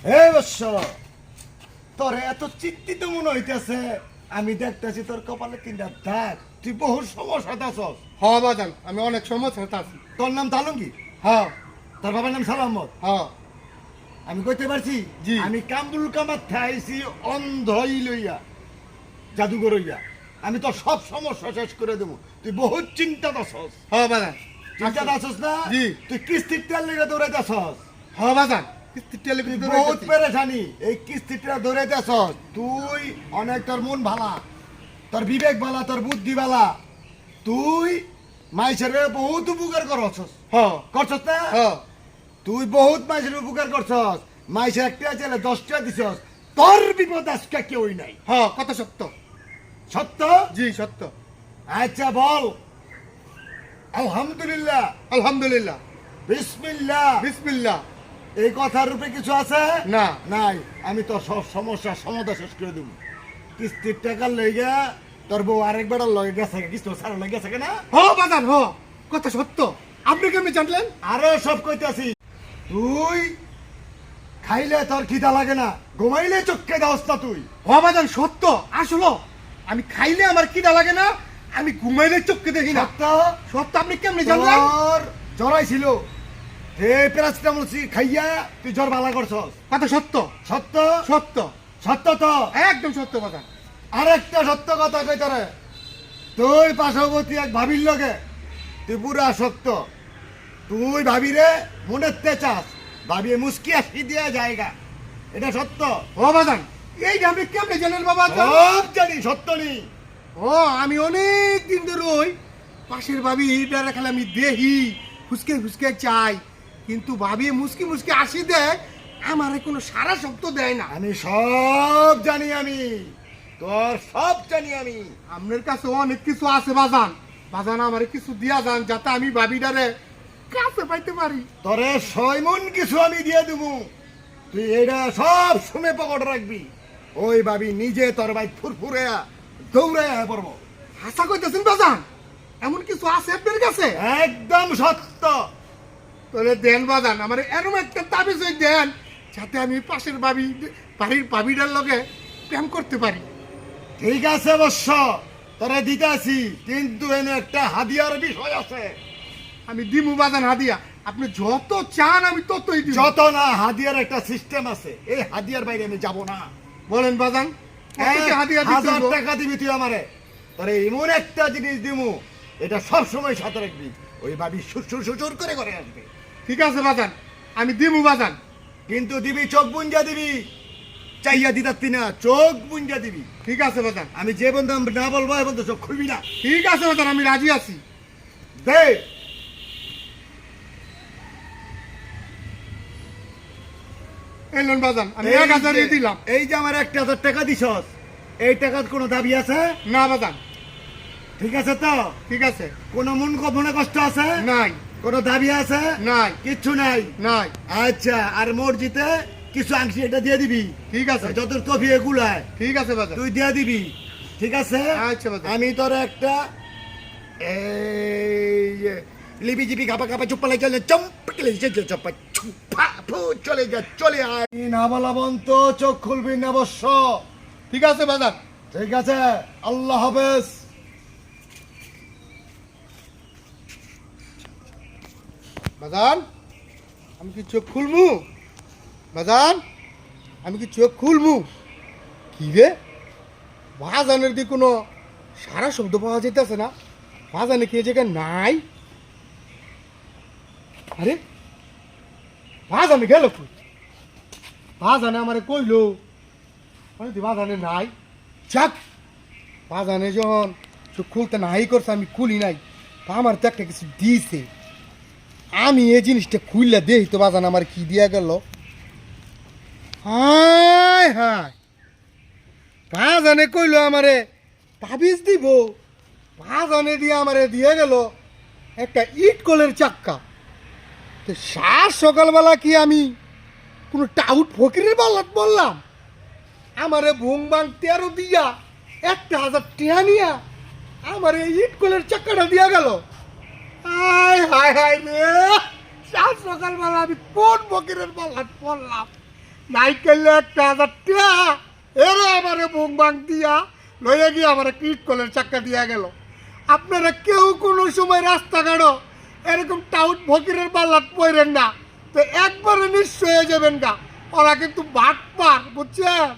হে বৎস, তোর এত চিন্তিত মনে হইতেছে। আমি দেখতেছি তোর কপালে 3টা দাগ। তুই বহু সমস্যাতে আছস। হ বাজান, আমি অনেক সমস্যা আছি। তোর নাম তালঙ্গি? হ তোর বাবার নাম সালামত? হ আমি কইতে পারছি। জি। আমি কামরুল কামার থাইছি অন্ধই লইয়া, জাদুঘর হইয়া। আমি তোর সব সমস্যা শেষ করে দেবো। তুই বহুত চিন্তাতে আছস। হ বাজান, চিন্তাতে আছস না? জি। তুই কিস্তির তেল লেগে দৌড়াইতে আছস। হ বাজান, কিস্তির বহুত পেরেশানি। এই কিস্তিটা দৌড়াইতেছ। তুই অনেক, তোর মন ভালা, তোর বিবেক ভালা, তোর বুদ্ধি ভালা। তুই মাইসের বহুত উপকার করছস। হ করছস না? হ তুই বহুত মাইসের উপকার করছস। মাইসের একটা ছেলে 10টা দিছস। তোর বিপদ আজকে কেউই নাই। হ কত সত্য। সত্য? জি সত্য। আচ্ছা বল। আলহামদুলিল্লাহ, আলহামদুলিল্লাহ, বিসমিল্লাহ। বিসমিল্লাহ। এই কথার রূপে কিছু আছে? না। নাই। আমি তো সব সমস্যার সমাধান শেষ করে দেবো। কিস্তির টাকার লইগা তোর বউ আরেকবার লয়ে গেছে, কিস্তি সারা লয়ে গেছে না? হ বাজান, হ কথা সত্য। আপনি কেমনি জানলেন? আরো সব কইতাছি। তুই খাইলে তোর খিদা লাগে না, ঘুমাইলে চোখে দাওস না তুই। হ বাজান সত্য। আসলো আমি খাইলে আমার খিদা লাগে না, আমি ঘুমাইলে চোখকে দেখি না। সত্য? সত্য। আপনি কেমনি জানলেন? তোর জ্বরাই ছিল, হে প্যারাসিটামল খাইয়া তুই জ্বর ভালো করছস। কথা সত্য। সত্য? সত্য। সত্য তো? একদম সত্য বাজান। আরেকটা সত্য কথা কই তোরে। তুই পার্শ্ববর্তী এক ভাবির লগে তুই পুরা সত্য। তুই ভাবিরে মনের চাস, ভাবিয়ে মুস্কি আসি দিয়া জায়গা। এটা সত্য? ও বাজান, এই আপনি কেমনে জানেন বাবা? সব জানি, সত্য নেই। ও আমি অনেক দিন ধরে ওই পাশের ভাবি ডারে খেলে আমি দেহি ফুসকে ফুসকে চাই, কিন্তু ভাবি মুসকি মুসকি আসি দেয়, আমারে কোনো সারা শব্দ দেয় না। আমি সব জানি, আমি তোর সব জানি। আমি আপনার কাছে অনেক কিছু আছে বাজান। বাজান আমারে কিছু দিয়া যান, যাতে আমি ভাবি ডারে কাছে পাইতে পারি। তোরে 6 মণ কিছু আমি দিয়ে দেবো। তুই এটা সব শুনে পকেট রাখবি। ওই ভাবি নিজে তোর ভাই ফুরফুরে দৌড়ে পড়বো। হাসা কইতেছেন বাজান? এমন কিছু আছে আপনার কাছে? একদম সত্য। তাহলে দেন বাজান, আমার এরকম একটা তাবিজ ওই দেন, যাতে আমি পাশের বাড়ির ভাবিটার লগে প্রেম করতে পারি। ঠিক আছে অবশ্য, তোরা দিতে আসি, কিন্তু এনে একটা হাদিয়ার বিষয় আছে। আমি দিমু বাজান হাদিয়া, আপনি যত চান আমি ততই দিব। যত না, হাদিয়ার একটা সিস্টেম আছে। এই হাদিয়ার বাইরে আমি যাব না। বলেন বাজান, কত হাদিয়া দিতে 1000 হইব? টাকা দিবি তুই আমারে। তোরে এমন একটা জিনিস দিমু, এটা সব সময় সাথে রাখবি। ওই ভাবি সুসুর সুসুর করে করে আসবে। ঠিক আছে বাজান, আমি দিমু বাজান। কিন্তু দিবি চোখ বুঞ্জা দিবি, চাইয়া দিতাত্তি না, চোখ বুঞ্জা দিবি। ঠিক আছে বাজান। আমি যে বন্ধু না বলবো এ বন্ধু চোখ খুলবি না। ঠিক আছে বাজান, আমি রাজি আছি। দে। এলেন বাজান, আমি এই 1000 যে- দিলাম। এই যে আমার 1000 টাকা দিছস, এই টাকার কোনো দাবি আছে? না বাজান। ঠিক আছে তো? ঠিক আছে। কোনো মনে কষ্ট আছে? নাই। কোনো দাবি আছে? নাই। কিচ্ছু নাই। নাই। আচ্ছা, আর মসজিদে কিছু আংশি এটা দিয়ে দিবি। ঠিক আছে। যত কফি এগুলায় ঠিক আছে বাজান। তুই দিয়ে দিবি। ঠিক আছে? আচ্ছা বাজান। আমি তোর একটা এই যে লিবি জিবি কাপা কাপা চুপ্পা লাগে চলে চম্পকলে চপ্পা চুপ্পা ফু চলে যা, চলে আয়। না বলাবন তো চোখ খুলবি না অবশ্য। ঠিক আছে বাজান। ঠিক আছে, আল্লাহ হাফেজ। বাজান, আমি কি চোখ খুলমু? বাজান, আমি কি চোখ খুলমু? কি রে, বাজানের দিয়ে কোনো সারা শব্দ পাওয়া যেতেছে না। বাজানে কি এই জায়গায় নাই? আরে বাজানে গেল কই? বাজানে আমারে কইলো, আমি তো বাজানে নাই। যাক, বাজানে যখন চোখ খুলতে নাই করছে, আমি খুলি নাই, তা আমার তো একটা কিছু দিয়েছে। আমি এই জিনিসটা খুললে দেখি তো বাজান আমার কি দিয়া গেল। হায় হায়, বাজানে কইলো আমারে তাবিজ দিব, বাজানে দিয়ে আমারে দিয়ে গেল একটা ইট কলের চাক্কা। তো সার সকালবেলা কি আমি কোনো টাউট ফকিরের বাল্লাত বললাম? আমারে ভুং বাং 13 দিয়া 1000 টিয়া নিয়া আমার এই ইট কলের চাক্কাটা দিয়া গেল। হায় হায় হায় রে, সাত সকালবেলা আমি কোন ফকিরের পাল্লাত পড়লাম? নাইকেল 1,000 টাকা এরা আমারে বুং বাং দিয়া লইয়া গিয়ে আমার ইট কলের চাক্কা দিয়া গেল। আপনারা কেউ কোনো সময় রাস্তাঘাটও এরকম টাউট ফকিরের পাল্লাত পড়েন না, তো একবারে নিশ্চয় হয়ে যাবেন গা। ওরা কিন্তু বাট পার, বুঝছেন?